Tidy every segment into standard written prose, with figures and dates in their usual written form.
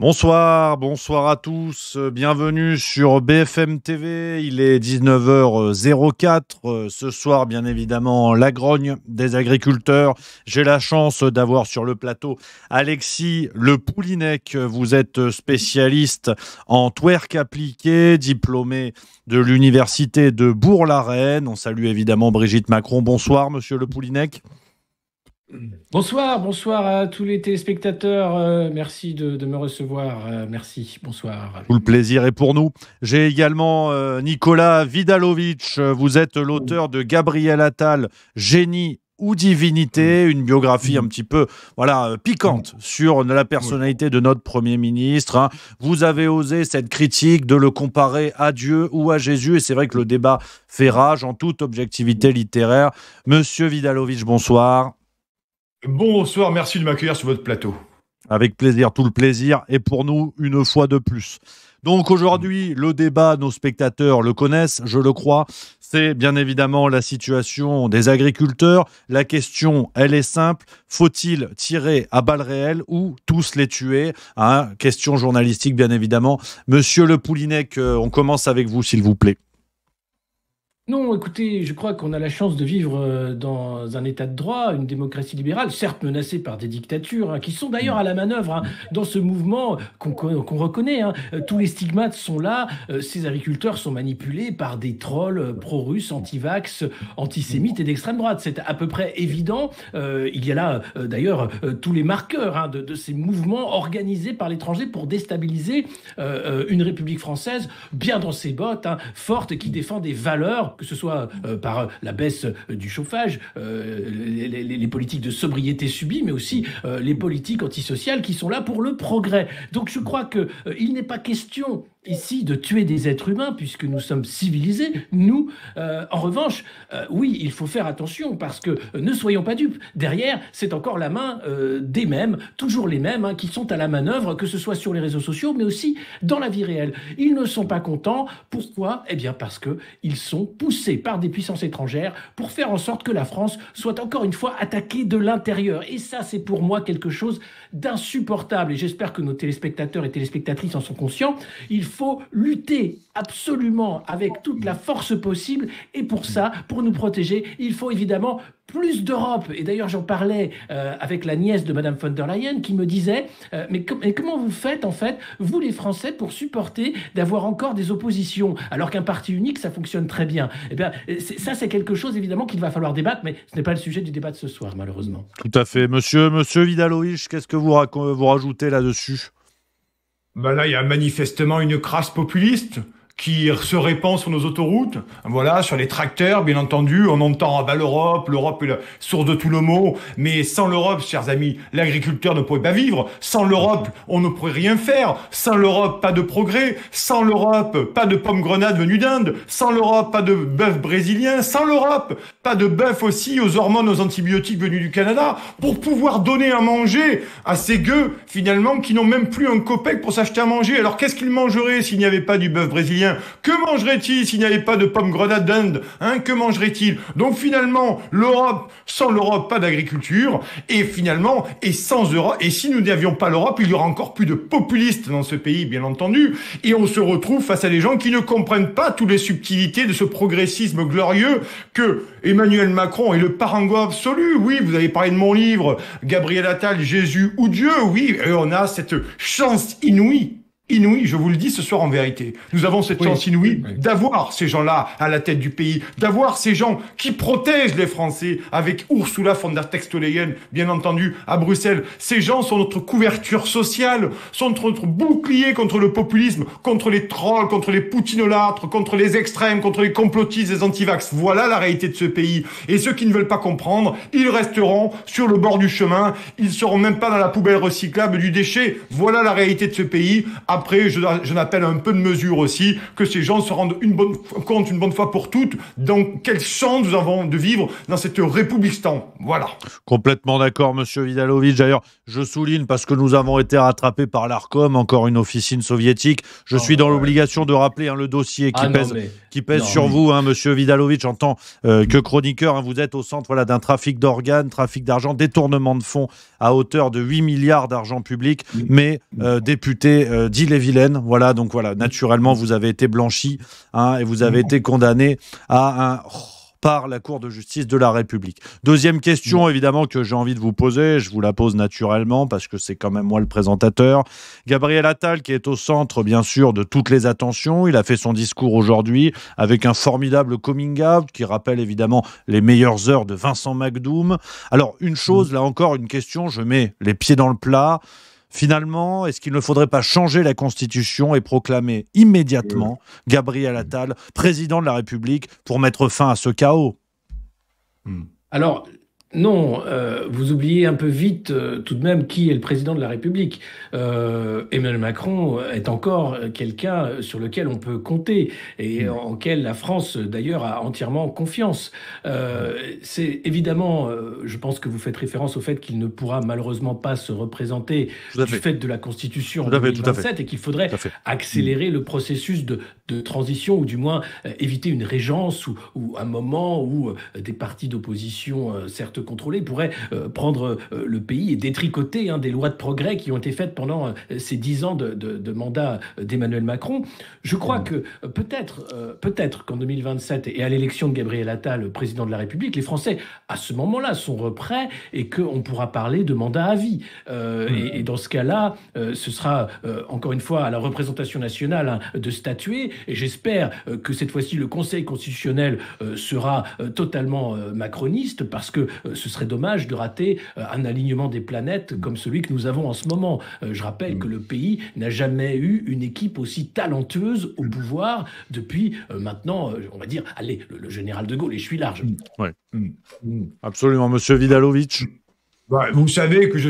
Bonsoir, bonsoir à tous, bienvenue sur BFM TV, il est 19h04, ce soir bien évidemment la grogne des agriculteurs. J'ai la chance d'avoir sur le plateau Alexis Le Poulinec, vous êtes spécialiste en twerk appliqué, diplômé de l'université de Bourg-la-Reine. On salue évidemment Brigitte Macron, bonsoir monsieur Le Poulinec. Bonsoir à tous les téléspectateurs. Merci de me recevoir. Merci, bonsoir. Tout le plaisir est pour nous. J'ai également Nicolas Vidalovic. Vous êtes l'auteur de Gabriel Attal, Génie ou Divinité, une biographie un petit peu piquante sur la personnalité de notre Premier ministre. Hein. Vous avez osé cette critique de le comparer à Dieu ou à Jésus, et c'est vrai que le débat fait rage en toute objectivité littéraire. Monsieur Vidalovic, bonsoir. Bonsoir, merci de m'accueillir sur votre plateau. Avec plaisir, tout le plaisir est pour nous une fois de plus. Donc aujourd'hui, le débat, nos spectateurs le connaissent, je le crois, c'est bien évidemment la situation des agriculteurs. La question, elle est simple, faut-il tirer à balles réelles ou tous les tuer, hein? Question journalistique bien évidemment. Monsieur Le Poulinec, on commence avec vous s'il vous plaît. Non, écoutez, je crois qu'on a la chance de vivre dans un état de droit, une démocratie libérale, certes menacée par des dictatures, qui sont d'ailleurs à la manœuvre dans ce mouvement qu'on reconnaît. Tous les stigmates sont là. Ces agriculteurs sont manipulés par des trolls pro-russes, anti-vax, antisémites et d'extrême droite. C'est à peu près évident. Il y a là d'ailleurs tous les marqueurs de ces mouvements organisés par l'étranger pour déstabiliser une République française bien dans ses bottes, forte, qui défend des valeurs, que ce soit par la baisse du chauffage, les politiques de sobriété subies, mais aussi les politiques antisociales qui sont là pour le progrès. Donc je crois qu'il n'est pas question ici de tuer des êtres humains, puisque nous sommes civilisés, nous. En revanche, oui, il faut faire attention, parce que ne soyons pas dupes. Derrière, c'est encore la main des mêmes, toujours les mêmes, qui sont à la manœuvre, que ce soit sur les réseaux sociaux, mais aussi dans la vie réelle. Ils ne sont pas contents. Pourquoi ? Eh bien, parce qu'ils sont poussés par des puissances étrangères pour faire en sorte que la France soit encore une fois attaquée de l'intérieur. Et ça, c'est pour moi quelque chose d'insupportable. Et j'espère que nos téléspectateurs et téléspectatrices en sont conscients. Il faut lutter absolument avec toute la force possible, et pour ça, pour nous protéger, il faut évidemment plus d'Europe. Et d'ailleurs, j'en parlais avec la nièce de Madame von der Leyen, qui me disait mais comment vous faites, en fait, vous les Français, pour supporter d'avoir encore des oppositions, alors qu'un parti unique, ça fonctionne très bien. Eh bien, ça, c'est quelque chose, évidemment, qu'il va falloir débattre, mais ce n'est pas le sujet du débat de ce soir, malheureusement. Tout à fait. Monsieur Vidalovic, qu'est-ce que vous rajoutez là-dessus ? Ben là, il y a manifestement une crasse populiste qui se répand sur nos autoroutes, voilà, sur les tracteurs, bien entendu. On entend l'Europe est la source de tout le mot, mais sans l'Europe, chers amis, l'agriculteur ne pourrait pas vivre. Sans l'Europe, on ne pourrait rien faire. Sans l'Europe, pas de progrès. Sans l'Europe, pas de pommes grenades venues d'Inde. Sans l'Europe, pas de bœuf brésilien. Sans l'Europe, pas de bœuf aussi aux hormones, aux antibiotiques venus du Canada, pour pouvoir donner à manger à ces gueux, finalement, qui n'ont même plus un copec pour s'acheter à manger. Alors qu'est-ce qu'ils mangeraient s'il n'y avait pas du bœuf brésilien ? Que mangerait-il s'il n'y avait pas de pommes grenades d'Inde ? Que mangerait-il ? Donc finalement, l'Europe, sans l'Europe, pas d'agriculture. Et finalement, et sans Europe, et si nous n'avions pas l'Europe, il y aura encore plus de populistes dans ce pays, bien entendu. Et on se retrouve face à des gens qui ne comprennent pas toutes les subtilités de ce progressisme glorieux que Emmanuel Macron est le parangon absolu. Oui, vous avez parlé de mon livre, Gabriel Attal, Jésus ou Dieu. Oui, et on a cette chance inouïe, je vous le dis ce soir en vérité. Nous avons cette chance inouïe d'avoir ces gens-là à la tête du pays, d'avoir ces gens qui protègent les Français avec Ursula von der Leyen, bien entendu, à Bruxelles. Ces gens sont notre couverture sociale, sont notre bouclier contre le populisme, contre les trolls, contre les poutinolâtres, contre les extrêmes, contre les complotistes, les antivax. Voilà la réalité de ce pays. Et ceux qui ne veulent pas comprendre, ils resteront sur le bord du chemin. Ils seront même pas dans la poubelle recyclable du déchet. Voilà la réalité de ce pays. À après, je n'appelle un peu de mesure aussi, que ces gens se rendent compte une bonne fois pour toutes dans quelle chance nous avons de vivre dans cette République-Stan. Voilà. Complètement d'accord, monsieur Vidalovic. D'ailleurs, je souligne parce que nous avons été rattrapés par l'Arcom, encore une officine soviétique. Je suis dans l'obligation de rappeler le dossier qui pèse sur vous, monsieur Vidalovic, en tant que chroniqueur. Vous êtes au centre d'un trafic d'organes, trafic d'argent, détournement de fonds à hauteur de 8 milliards d'argent public, mais député d'Ille-et-Vilaine. Voilà, donc voilà, naturellement, vous avez été blanchi et vous avez été condamné par la Cour de justice de la République. Deuxième question, évidemment, que j'ai envie de vous poser, je vous la pose naturellement, parce que c'est quand même moi le présentateur. Gabriel Attal, qui est au centre, bien sûr, de toutes les attentions. Il a fait son discours aujourd'hui avec un formidable coming out, qui rappelle évidemment les meilleures heures de Vincent McDoom. Alors, une chose, là encore, une question, je mets les pieds dans le plat. Finalement, est-ce qu'il ne faudrait pas changer la Constitution et proclamer immédiatement Gabriel Attal président de la République pour mettre fin à ce chaos? Alors, non, vous oubliez un peu vite tout de même qui est le président de la République. Emmanuel Macron est encore quelqu'un sur lequel on peut compter et en quel la France d'ailleurs a entièrement confiance. C'est évidemment, je pense que vous faites référence au fait qu'il ne pourra malheureusement pas se représenter du fait de la Constitution en 2027 et qu'il faudrait accélérer le processus de transition ou du moins éviter une régence ou un moment où des partis d'opposition certes contrôlés pourraient prendre le pays et détricoter des lois de progrès qui ont été faites pendant ces 10 ans de mandat d'Emmanuel Macron. Je crois que peut-être qu'en 2027 et à l'élection de Gabriel Attal, président de la République, les Français, à ce moment-là, sont prêts et qu'on pourra parler de mandat à vie. Et dans ce cas-là, ce sera encore une fois à la représentation nationale de statuer. Et j'espère que cette fois-ci, le Conseil constitutionnel sera totalement macroniste parce que ce serait dommage de rater un alignement des planètes comme celui que nous avons en ce moment. Je rappelle que le pays n'a jamais eu une équipe aussi talentueuse au pouvoir depuis maintenant, on va dire, allez, le général de Gaulle, et je suis large. Absolument, monsieur Vidalovic. Vous savez que je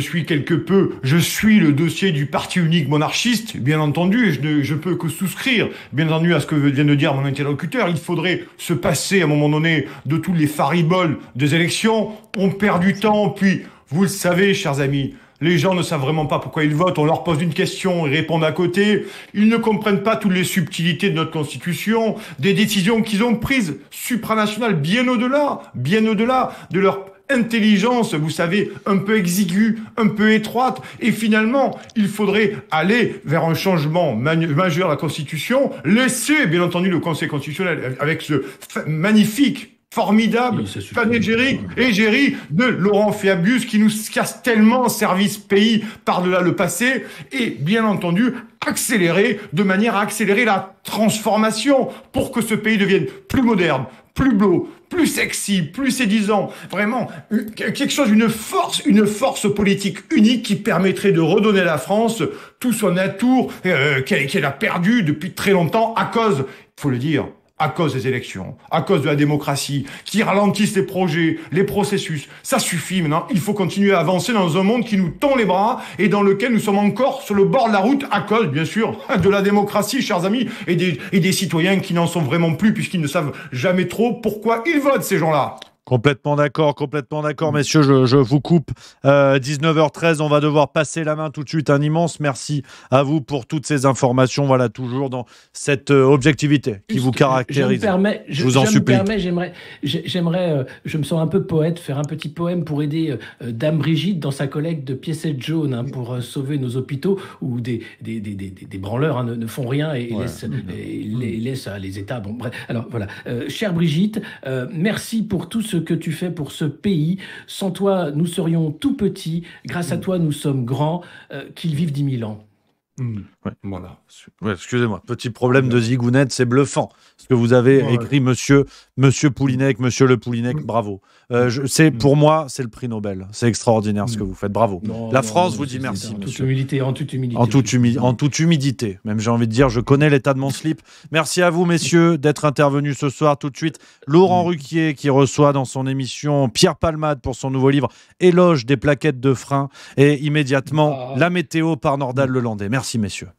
suis le dossier du parti unique monarchiste, bien entendu, et je peux que souscrire, bien entendu, à ce que vient de dire mon interlocuteur. Il faudrait se passer, à un moment donné, de tous les fariboles des élections. On perd du temps, puis, vous le savez, chers amis, les gens ne savent vraiment pas pourquoi ils votent. On leur pose une question, ils répondent à côté. Ils ne comprennent pas toutes les subtilités de notre Constitution, des décisions qu'ils ont prises supranationales, bien au-delà de leur intelligence, vous savez, un peu exiguë, un peu étroite, et finalement, il faudrait aller vers un changement majeur de la Constitution, laisser, bien entendu, le Conseil constitutionnel avec ce magnifique, formidable égérie de Laurent Fabius qui nous casse tellement service pays par-delà le passé, et bien entendu, de manière à accélérer la transformation pour que ce pays devienne plus moderne, plus beau, plus sexy, plus séduisant, vraiment quelque chose, une force politique unique qui permettrait de redonner à la France tout son atour qu'elle a perdu depuis très longtemps à cause, il faut le dire, à cause des élections, à cause de la démocratie, qui ralentissent les projets, les processus. Ça suffit maintenant, il faut continuer à avancer dans un monde qui nous tend les bras et dans lequel nous sommes encore sur le bord de la route à cause, bien sûr, de la démocratie, chers amis, et des citoyens qui n'en sont vraiment plus puisqu'ils ne savent jamais trop pourquoi ils votent, ces gens-là. Complètement d'accord, messieurs, je vous coupe. 19h13, on va devoir passer la main tout de suite. Un immense merci à vous pour toutes ces informations, voilà, toujours dans cette objectivité qui vous caractérise. Je vous en supplie. J'aimerais, je me sens un peu poète, faire un petit poème pour aider Dame Brigitte dans sa collecte de piécettes jaunes pour sauver nos hôpitaux où des branleurs ne font rien et laissent les États. Bon, bref. Alors voilà, chère Brigitte, merci pour tout ce que tu fais pour ce pays. Sans toi, nous serions tout petits. Grâce à toi, nous sommes grands. Qu'ils vivent 10 000 ans. Voilà. Excusez-moi, petit problème de zigounette, c'est bluffant. Ce que vous avez écrit, monsieur Poulinec, monsieur Le Poulinec, bravo. Pour moi, c'est le prix Nobel. C'est extraordinaire ce que vous faites, bravo. La France vous dit merci, monsieur. En toute humilité. En toute humidité, même j'ai envie de dire, je connais l'état de mon slip. Merci à vous, messieurs, d'être intervenus ce soir. Tout de suite, Laurent Ruquier qui reçoit dans son émission Pierre Palmade pour son nouveau livre Éloge des plaquettes de frein et immédiatement la météo par Nordal Lelandais. Merci, messieurs.